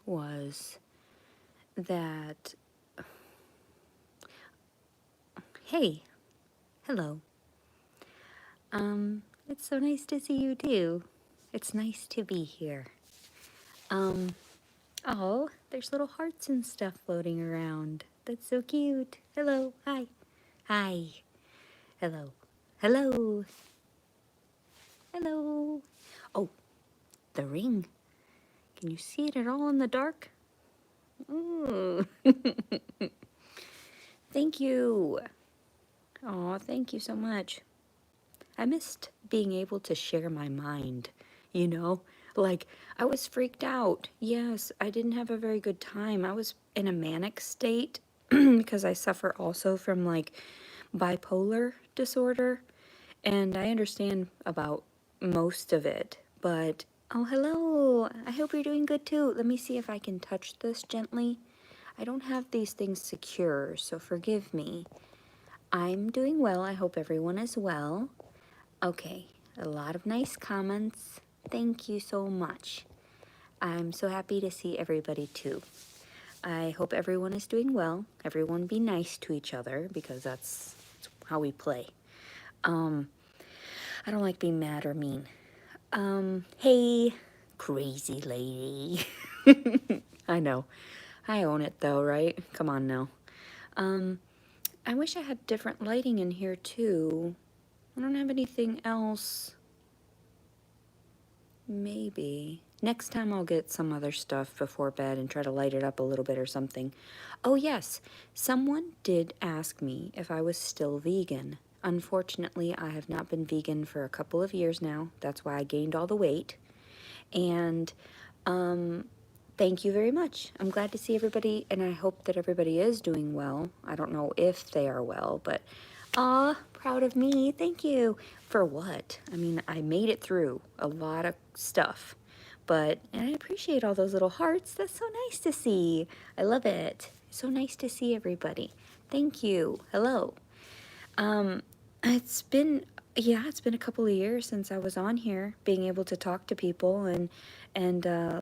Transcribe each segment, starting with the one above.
was that, hey, hello. It's so nice to see you too. It's nice to be here. Um, oh, there's little hearts and stuff floating around. That's so cute. Hello, hi, hi, hello, hello, hello. Oh, the ring. Can you see it at all in the dark? Ooh. Thank you. Oh, thank you so much. I missed being able to share my mind, you know? Like, I was freaked out. Yes, I didn't have a very good time. I was in a manic state because I suffer also from like bipolar disorder, and I understand about most of it, but oh, hello. I hope you're doing good too. Let me see if I can touch this gently. I don't have these things secure, so forgive me. I'm doing well. I hope everyone is well. Okay, a lot of nice comments. Thank you so much. I'm so happy to see everybody too. I hope everyone is doing well. Everyone be nice to each other because that's how we play. I don't like being mad or mean. Hey, crazy lady. I know. I own it though, right? Come on now. I wish I had different lighting in here too. I don't have anything else. Maybe. Next time I'll get some other stuff before bed and try to light it up a little bit or something. Oh yes, someone did ask me if I was still vegan. Unfortunately, I have not been vegan for a couple of years now. That's why I gained all the weight. And thank you very much. I'm glad to see everybody, and I hope that everybody is doing well. I don't know if they are well, but proud of me. Thank you. For what? I mean, I made it through a lot of stuff, and I appreciate all those little hearts. That's so nice to see. I love it. So nice to see everybody. Thank you. Hello. It's been, yeah, it's been a couple of years since I was on here, being able to talk to people, and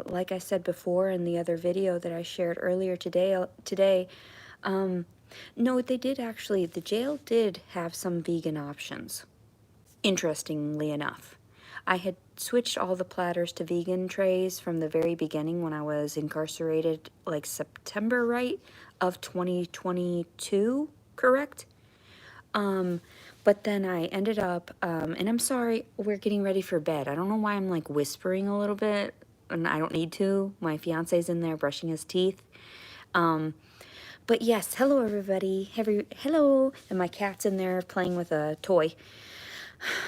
like I said before in the other video that I shared earlier today, no, they did actually, the jail did have some vegan options, interestingly enough. I had switched all the platters to vegan trays from the very beginning when I was incarcerated, like September, right, of 2022, correct? But then I ended up, and I'm sorry, we're getting ready for bed. I don't know why I'm like whispering a little bit, and I don't need to. My fiance's in there brushing his teeth. But yes, hello everybody. Hello. And my cat's in there playing with a toy,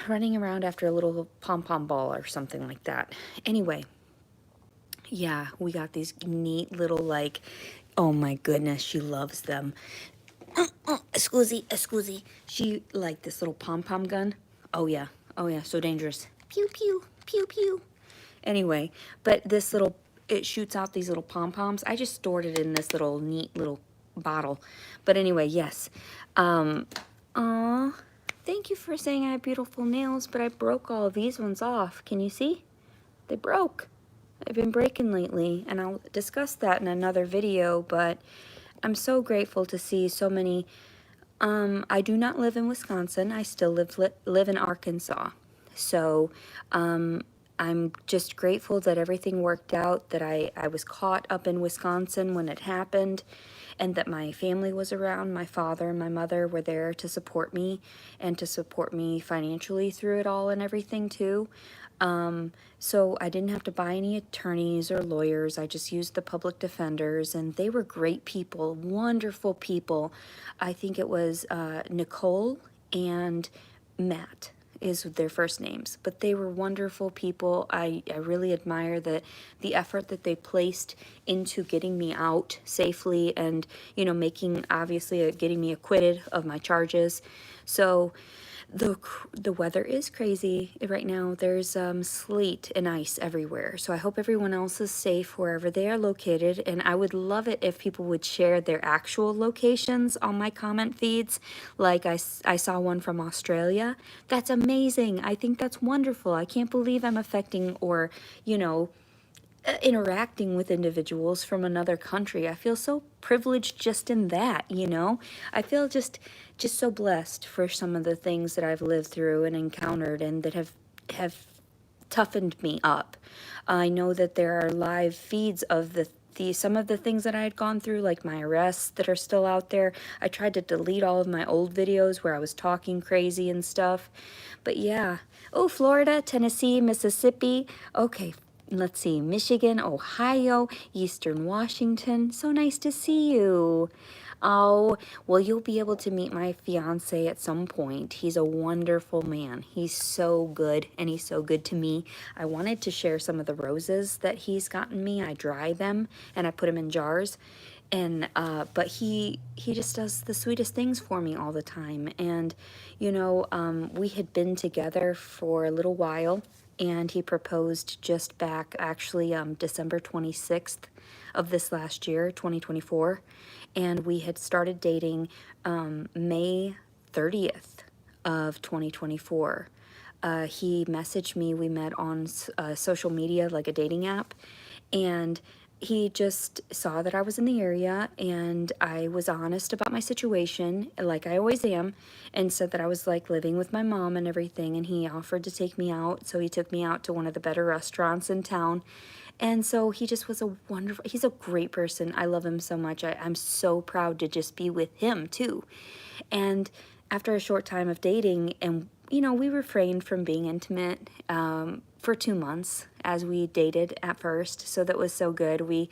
running around after a little pom-pom ball or something like that. Anyway, yeah, we got these neat little like, oh my goodness, she loves them. Excuse. She like this little pom-pom gun. Oh yeah, so dangerous. Pew, pew, pew, pew. Anyway, but this little, it shoots out these little pom-poms. I just stored it in this little neat little bottle. But anyway, yes. Aw, thank you for saying I have beautiful nails, but I broke all of these ones off. Can you see? They broke. I've been breaking lately, and I'll discuss that in another video, but I'm so grateful to see so many. I do not live in Wisconsin. I still live in Arkansas. So I'm just grateful that everything worked out, that I was caught up in Wisconsin when it happened, and that my family was around. My father and my mother were there to support me and to support me financially through it all and everything too. So I didn't have to buy any attorneys or lawyers. I just used the public defenders, and they were great people, wonderful people. I think it was Nicole and Matt is their first names, but they were wonderful people. I really admire the effort that they placed into getting me out safely and, you know, getting me acquitted of my charges. So the weather is crazy right now. There's sleet and ice everywhere. So I hope everyone else is safe wherever they are located. And I would love it if people would share their actual locations on my comment feeds. Like I saw one from Australia. That's amazing. I think that's wonderful. I can't believe I'm affecting or, you know, interacting with individuals from another country. I feel so privileged just in that, you know? I feel just so blessed for some of the things that I've lived through and encountered and that have toughened me up. I know that there are live feeds of the some of the things that I had gone through, like my arrests, that are still out there. I tried to delete all of my old videos where I was talking crazy and stuff. But yeah. Oh, Florida, Tennessee, Mississippi. Okay, let's see. Michigan, Ohio, Eastern Washington. So nice to see you. Oh, well, you'll be able to meet my fiance at some point. He's a wonderful man. He's so good, and he's so good to me. I wanted to share some of the roses that he's gotten me. I dry them, and I put them in jars. And, but he just does the sweetest things for me all the time. And, you know, we had been together for a little while, and he proposed just back, actually, December 26th of this last year, 2024. And we had started dating May 30th of 2024. He messaged me. We met on social media, like a dating app, and he just saw that I was in the area, and I was honest about my situation, like I always am, and said that I was like living with my mom and everything, and he offered to take me out. So he took me out to one of the better restaurants in town. And so he just was he's a great person. I love him so much. I'm so proud to just be with him too. And after a short time of dating, and you know, we refrained from being intimate for 2 months as we dated at first. So that was so good. We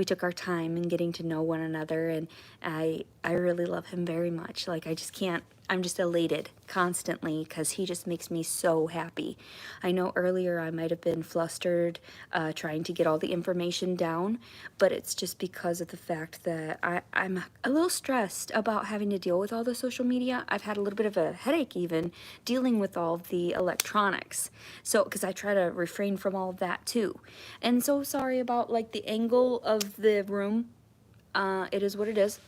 took our time in getting to know one another, and I really love him very much. Like, I just can't, I'm just elated constantly because he just makes me so happy. I know earlier I might have been flustered trying to get all the information down, but it's just because of the fact that I'm a little stressed about having to deal with all the social media. I've had a little bit of a headache even dealing with all the electronics. So, because I try to refrain from all of that too. And so sorry about like the angle of the room. It is what it is.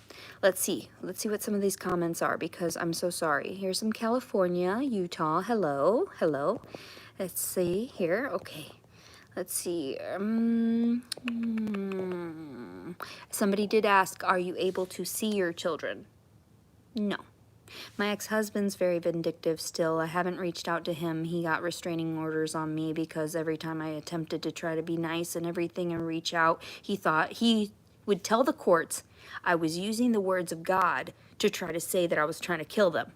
Let's see what some of these comments are, because I'm so sorry. Here's some California, Utah. Hello. Let's see here. Okay. Let's see. Somebody did ask, are you able to see your children? No. My ex-husband's very vindictive still. I haven't reached out to him. He got restraining orders on me because every time I attempted to try to be nice and everything and reach out, he thought he would tell the courts I was using the words of God to try to say that I was trying to kill them.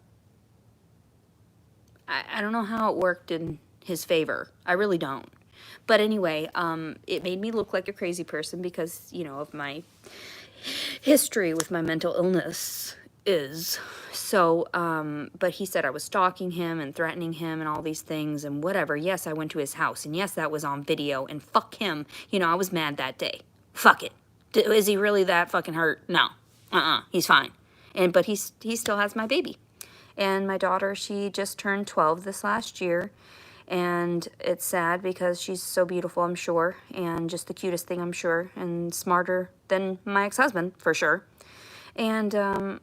I don't know how it worked in his favor. I really don't. But anyway, it made me look like a crazy person because, you know, of my history with my mental illness is. So, but he said I was stalking him and threatening him and all these things and whatever. Yes, I went to his house, and yes, that was on video, and fuck him. You know, I was mad that day. Fuck it. Is he really that fucking hurt? No. He's fine. But he still has my baby. And my daughter, she just turned 12 this last year. And it's sad because she's so beautiful, I'm sure. And just the cutest thing, I'm sure. And smarter than my ex-husband, for sure. And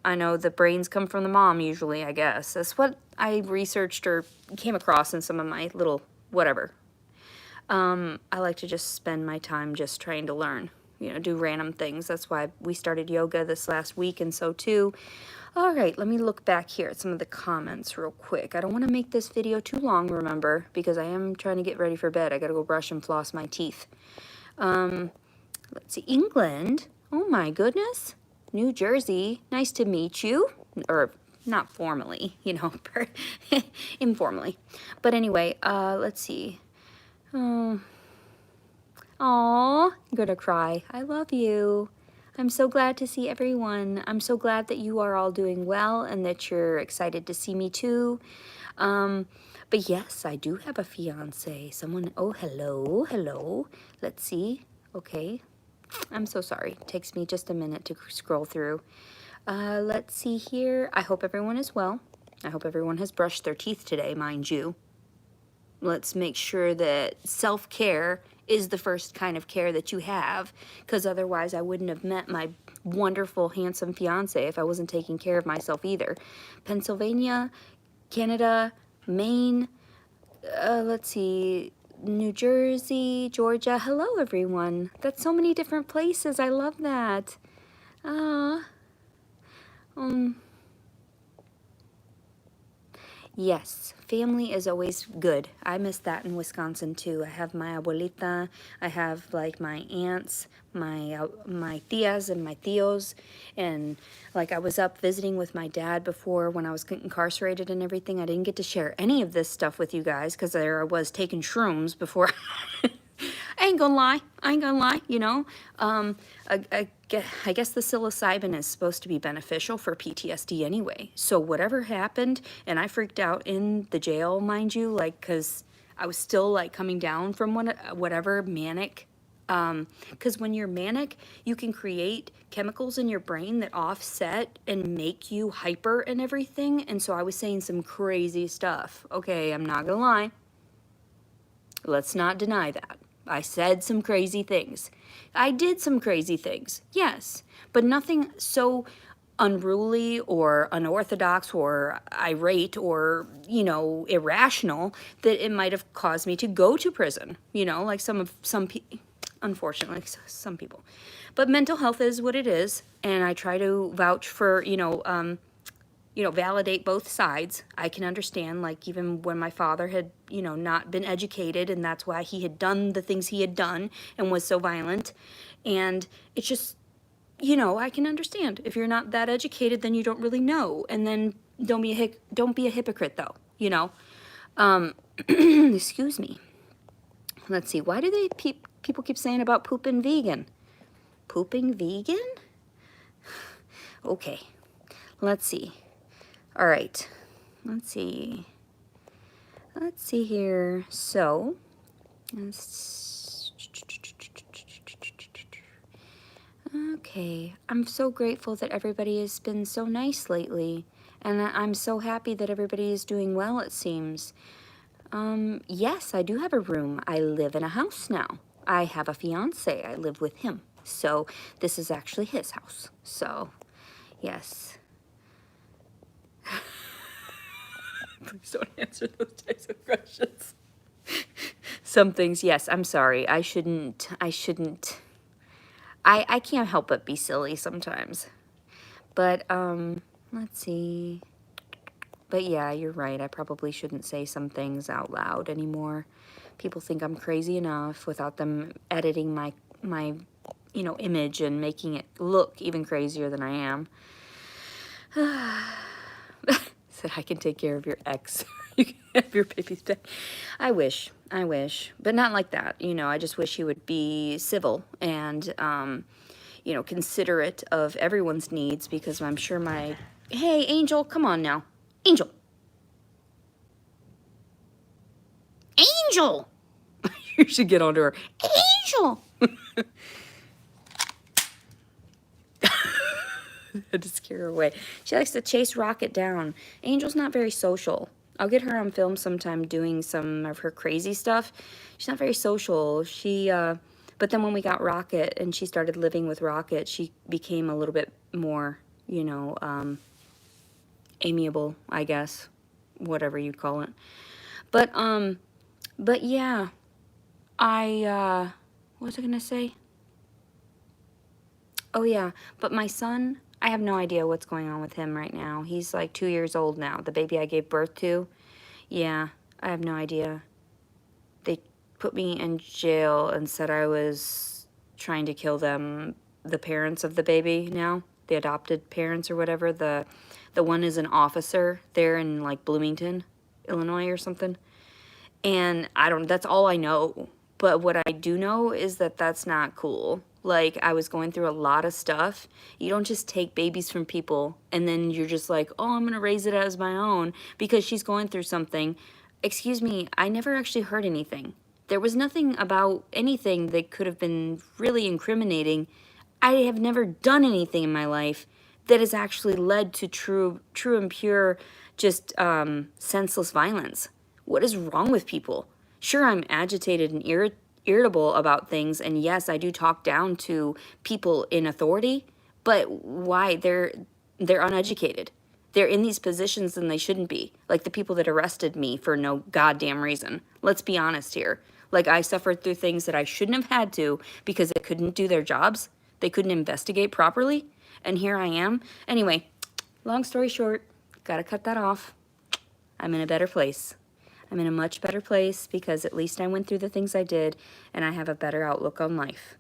I know the brains come from the mom, usually, I guess. That's what I researched or came across in some of my little whatever. I like to just spend my time just trying to learn. You know, do random things. That's why we started yoga this last week, and so too. All right, let me look back here at some of the comments real quick. I don't want to make this video too long, remember, because I am trying to get ready for bed. I got to go brush and floss my teeth. Let's see, England. Oh my goodness. New Jersey. Nice to meet you. Or not formally, you know, informally. But anyway, let's see. Aw, I'm gonna cry. I love you. I'm so glad to see everyone. I'm so glad that you are all doing well and that you're excited to see me too. But yes, I do have a fiance. Someone, oh, hello. Let's see. Okay. I'm so sorry. It takes me just a minute to scroll through. Let's see here. I hope everyone is well. I hope everyone has brushed their teeth today, mind you. Let's make sure that self-care is the first kind of care that you have, because otherwise I wouldn't have met my wonderful, handsome fiance if I wasn't taking care of myself either. Pennsylvania, Canada, Maine, let's see, New Jersey, Georgia. Hello, everyone. That's so many different places. I love that. Ah, yes, family is always good. I miss that in Wisconsin too. I have my abuelita. I have like my aunts, my tias and my tios, and like I was up visiting with my dad before when I was incarcerated and everything. I didn't get to share any of this stuff with you guys because there I was taking shrooms before. I ain't gonna lie. I ain't gonna lie, you know. I guess the psilocybin is supposed to be beneficial for PTSD anyway. So whatever happened, and I freaked out in the jail, mind you, like, because I was still, like, coming down from whatever manic. Because when you're manic, you can create chemicals in your brain that offset and make you hyper and everything. And so I was saying some crazy stuff. Okay, I'm not gonna lie. Let's not deny that. I said some crazy things. I did some crazy things, yes, but nothing so unruly or unorthodox or irate or, you know, irrational that it might have caused me to go to prison, you know, like unfortunately, some people. But mental health is what it is, and I try to vouch for, validate both sides. I can understand, like, even when my father had, not been educated, and that's why he had done the things he had done and was so violent. And it's just, I can understand. If you're not that educated, then you don't really know. And then don't be a hypocrite, though, excuse me. Let's see. Why do people keep saying about pooping vegan? Pooping vegan? Okay. Let's see. All right, let's see here. So, okay, I'm so grateful that everybody has been so nice lately, and I'm so happy that everybody is doing well, it seems. Yes, I do have a room. I live in a house now. I have a fiance. I live with him. So, this is actually his house. So, yes. Please don't answer those types of questions. Some things, yes, I'm sorry. I shouldn't. I can't help but be silly sometimes. But, let's see. But yeah, you're right. I probably shouldn't say some things out loud anymore. People think I'm crazy enough without them editing my image and making it look even crazier than I am. Said I can take care of your ex. You can have your baby's back. I wish, but not like that. I just wish he would be civil and, considerate of everyone's needs, because I'm sure hey, Angel, come on now. Angel. Angel. You should get onto her. Angel. I had to scare her away. She likes to chase Rocket down. Angel's not very social. I'll get her on film sometime doing some of her crazy stuff. She's not very social. But then when we got Rocket and she started living with Rocket, she became a little bit more, amiable, I guess, whatever you call it. But yeah, what was I gonna say? Oh yeah, but my son, I have no idea what's going on with him right now. He's like 2 years old now, the baby I gave birth to. Yeah, I have no idea. They put me in jail and said I was trying to kill them, the parents of the baby now, the adopted parents or whatever. The one is an officer there in like Bloomington, Illinois or something. And that's all I know. But what I do know is that that's not cool. Like, I was going through a lot of stuff. You don't just take babies from people and then you're just like, oh, I'm going to raise it as my own because she's going through something. Excuse me, I never actually heard anything. There was nothing about anything that could have been really incriminating. I have never done anything in my life that has actually led to true and pure, just senseless violence. What is wrong with people? Sure, I'm agitated and irritable about things, and yes, I do talk down to people in authority, but why? They're uneducated. They're in these positions and they shouldn't be. Like the people that arrested me for no goddamn reason. Let's be honest here. Like I suffered through things that I shouldn't have had to because they couldn't do their jobs. They couldn't investigate properly. And here I am. Anyway, long story short, gotta cut that off. I'm in a better place. I'm in a much better place because at least I went through the things I did and I have a better outlook on life.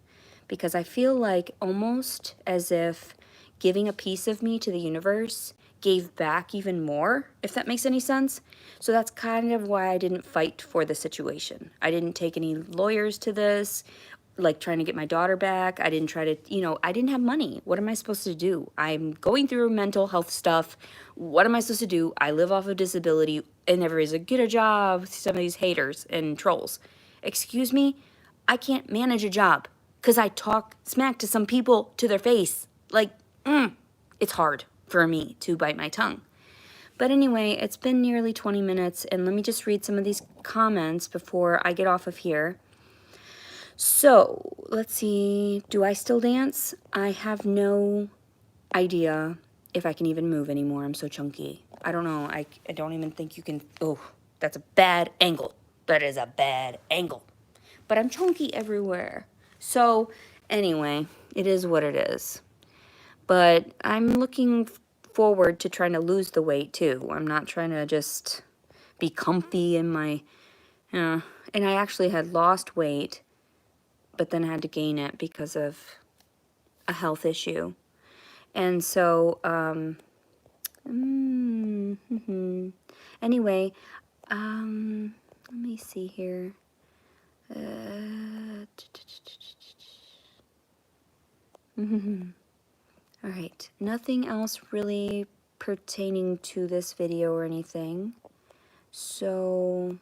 Because I feel like almost as if giving a piece of me to the universe gave back even more, if that makes any sense. So that's kind of why I didn't fight for the situation. I didn't take any lawyers to this, like trying to get my daughter back. I didn't try to, I didn't have money. What am I supposed to do? I'm going through mental health stuff. What am I supposed to do? I live off of disability and everybody's like, get a job. Some of these haters and trolls. Excuse me? I can't manage a job because I talk smack to some people to their face. Like, it's hard for me to bite my tongue. But anyway, it's been nearly 20 minutes, and let me just read some of these comments before I get off of here. So, let's see. Do I still dance? I have no idea if I can even move anymore. I'm so chunky. I don't know. I don't even think you can. Oh, that's a bad angle. That is a bad angle. But I'm chunky everywhere. So, anyway, it is what it is. But I'm looking forward to trying to lose the weight too. I'm not trying to just be comfy in my, and I actually had lost weight, but then had to gain it because of a health issue. And so, anyway, let me see here. All right, nothing else really pertaining to this video or anything. So,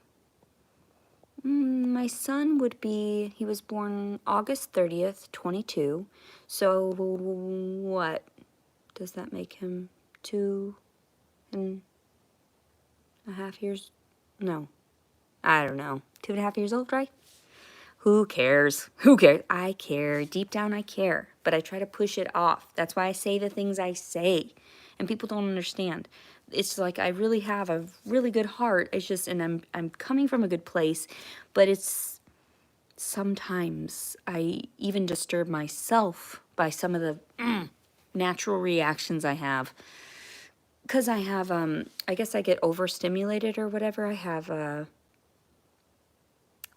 my son would be, he was born August 30th, 22. So, what? Does that make him 2.5 years? No, I don't know. 2.5 years old, right? Who cares? Who cares? I care. Deep down, I care. But I try to push it off. That's why I say the things I say. And people don't understand. It's like I really have a really good heart. It's just, and I'm coming from a good place. But it's sometimes I even disturb myself by some of the natural reactions I have. Because I have, I guess I get overstimulated or whatever. I have,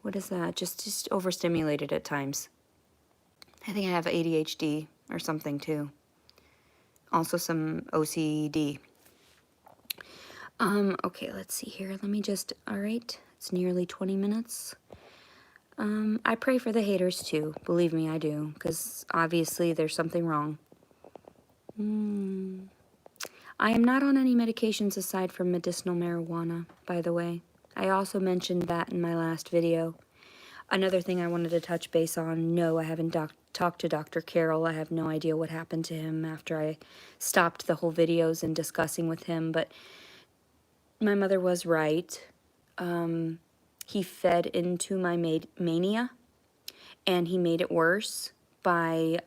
what is that? Just overstimulated at times. I think I have ADHD or something too. Also some OCD. Okay, let's see here. Let me just, all right, it's nearly 20 minutes. I pray for the haters too. Believe me, I do. Because obviously there's something wrong. I am not on any medications aside from medicinal marijuana, by the way. I also mentioned that in my last video. Another thing I wanted to touch base on, no, I haven't talked to Dr. Carroll. I have no idea what happened to him after I stopped the whole videos and discussing with him, but my mother was right. He fed into my mania, and he made it worse by,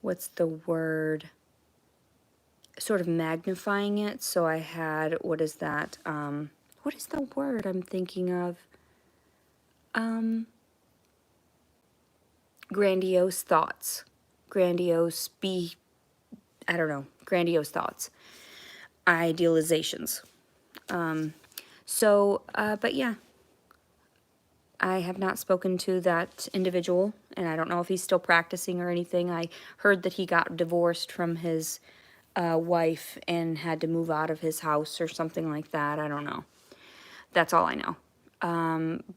what's the word? Sort of magnifying it. So I had, what is that? What is the word I'm thinking of? Grandiose thoughts. Grandiose thoughts. Idealizations. But yeah. I have not spoken to that individual, and I don't know if he's still practicing or anything. I heard that he got divorced from his wife and had to move out of his house or something like that. I don't know. That's all I know.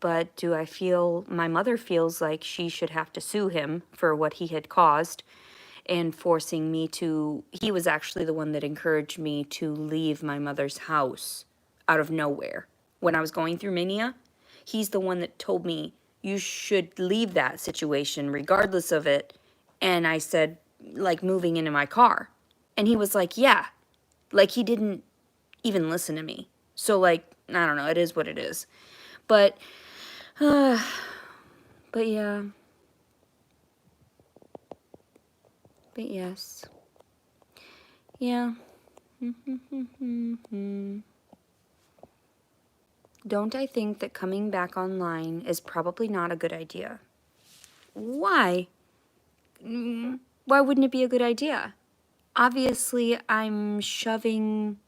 But do I feel, my mother feels like she should have to sue him for what he had caused and forcing me to, he was actually the one that encouraged me to leave my mother's house out of nowhere. When I was going through mania, he's the one that told me, you should leave that situation regardless of it. And I said, like moving into my car. And he was like, yeah. Like he didn't even listen to me. So like, I don't know, it is what it is. But yeah. But yes. Yeah. don't I think that coming back online is probably not a good idea? Why? Why wouldn't it be a good idea? Obviously, I'm shoving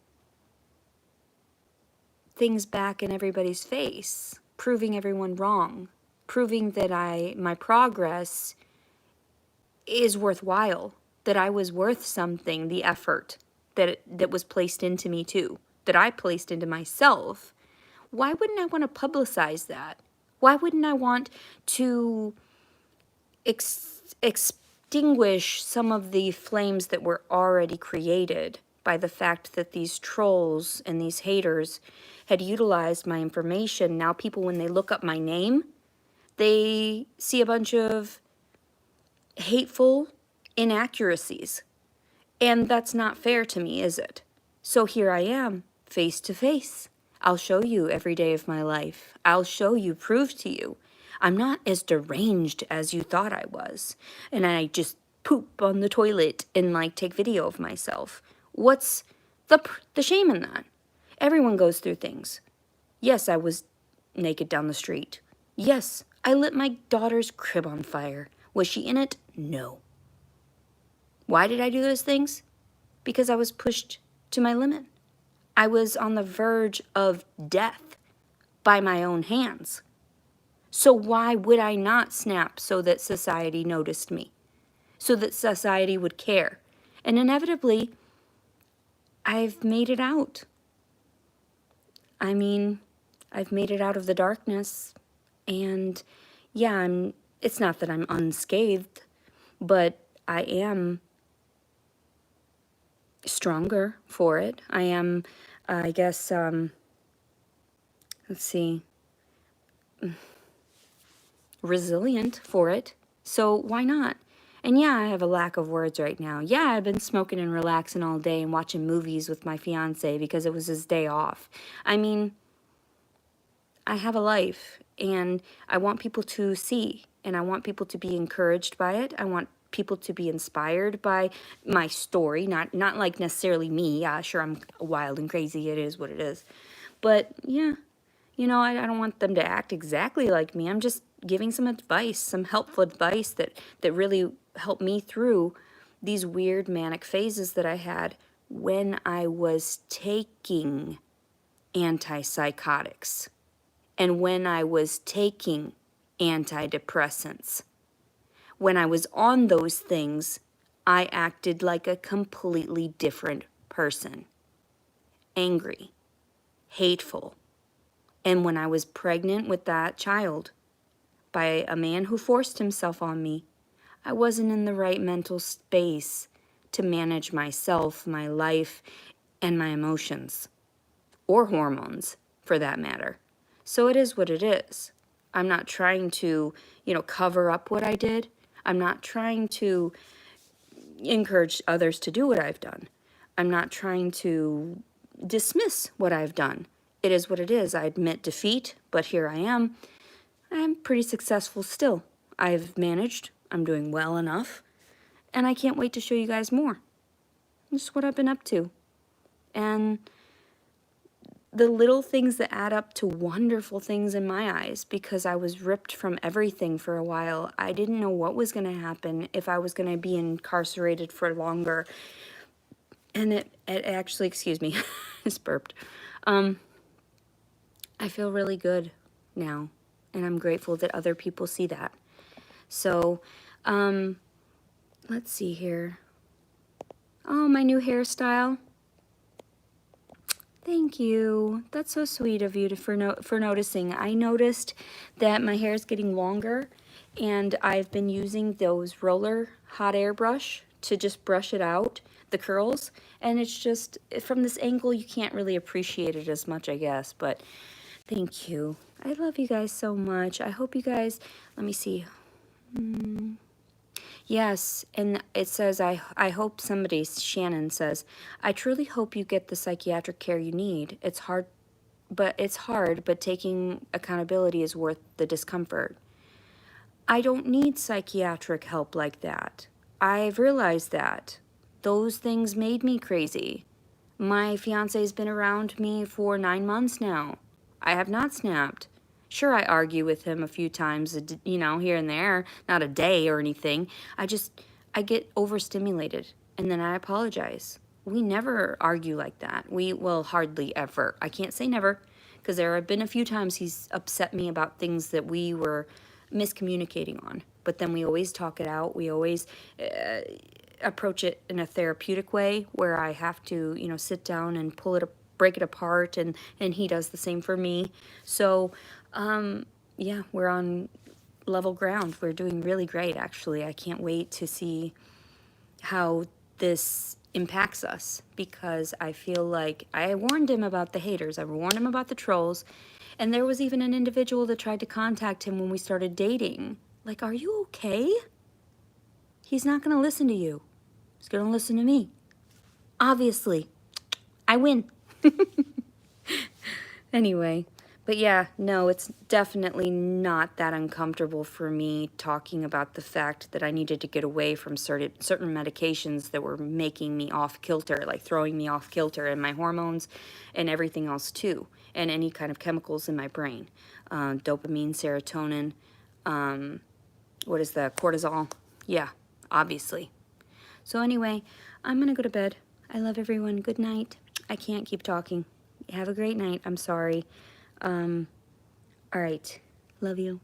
things back in everybody's face, proving everyone wrong, proving that my progress is worthwhile, that I was worth something, the effort that was placed into me too, that I placed into myself. Why wouldn't I want to publicize that? Why wouldn't I want to extinguish some of the flames that were already created by the fact that these trolls and these haters had utilized my information? Now people, when they look up my name, they see a bunch of hateful inaccuracies. And that's not fair to me, is it? So here I am, face to face. I'll show you every day of my life. I'll show you, prove to you. I'm not as deranged as you thought I was. And I just poop on the toilet and like take video of myself. What's the shame in that? Everyone goes through things. Yes, I was naked down the street. Yes, I lit my daughter's crib on fire. Was she in it? No. Why did I do those things? Because I was pushed to my limit. I was on the verge of death by my own hands. So why would I not snap so that society noticed me? So that society would care? And inevitably, I've made it out. I mean, I've made it out of the darkness. And yeah, it's not that I'm unscathed, but I am stronger for it. I am, I guess, let's see, resilient for it. So why not? And yeah, I have a lack of words right now. Yeah, I've been smoking and relaxing all day and watching movies with my fiance because it was his day off. I mean, I have a life and I want people to see, and I want people to be encouraged by it. I want people to be inspired by my story, not like necessarily me. Yeah, sure, I'm wild and crazy. It is what it is. But yeah, you know, I don't want them to act exactly like me. I'm just giving some advice, some helpful advice that really helped me through these weird manic phases that I had when I was taking antipsychotics and when I was taking antidepressants. When I was on those things, I acted like a completely different person. Angry, hateful. And when I was pregnant with that child by a man who forced himself on me, I wasn't in the right mental space to manage myself, my life, and my emotions. Or hormones, for that matter. So it is what it is. I'm not trying to, cover up what I did. I'm not trying to encourage others to do what I've done. I'm not trying to dismiss what I've done. It is what it is. I admit defeat, but here I am. I'm pretty successful still. I've managed. I'm doing well enough. And I can't wait to show you guys more. This is what I've been up to. And the little things that add up to wonderful things in my eyes, because I was ripped from everything for a while. I didn't know what was going to happen, if I was going to be incarcerated for longer. And it actually, excuse me, just burped. I feel really good now, and I'm grateful that other people see that. So, let's see here. Oh, my new hairstyle. Thank you. That's so sweet of you for noticing. I noticed that my hair is getting longer, and I've been using those roller hot air brush to just brush it out, the curls, and it's just, from this angle, you can't really appreciate it as much, I guess, but thank you. I love you guys so much. I hope you guys, let me see. Yes, and it says, I hope somebody, Shannon says, I truly hope you get the psychiatric care you need. It's hard, but taking accountability is worth the discomfort. I don't need psychiatric help like that. I've realized that. Those things made me crazy. My fiance's been around me for 9 months now. I have not snapped. Sure, I argue with him a few times, you know, here and there, not a day or anything. I get overstimulated, and then I apologize. We never argue like that. We will hardly ever. I can't say never, because there have been a few times he's upset me about things that we were miscommunicating on. But then we always talk it out. We always approach it in a therapeutic way where I have to, you know, sit down and break it apart, and he does the same for me. So, yeah, we're on level ground. We're doing really great, actually. I can't wait to see how this impacts us, because I feel like I warned him about the haters. I warned him about the trolls. And there was even an individual that tried to contact him when we started dating. Like, are you okay? He's not going to listen to you. He's going to listen to me. Obviously. I win. Anyway, but yeah, no, it's definitely not that uncomfortable for me talking about the fact that I needed to get away from certain medications that were making me off kilter, like throwing me off kilter, and my hormones and everything else too, and any kind of chemicals in my brain. Dopamine, serotonin, what is the cortisol? Yeah, obviously. So anyway, I'm gonna go to bed. I love everyone. Good night. I can't keep talking. Have a great night. I'm sorry. All right. Love you.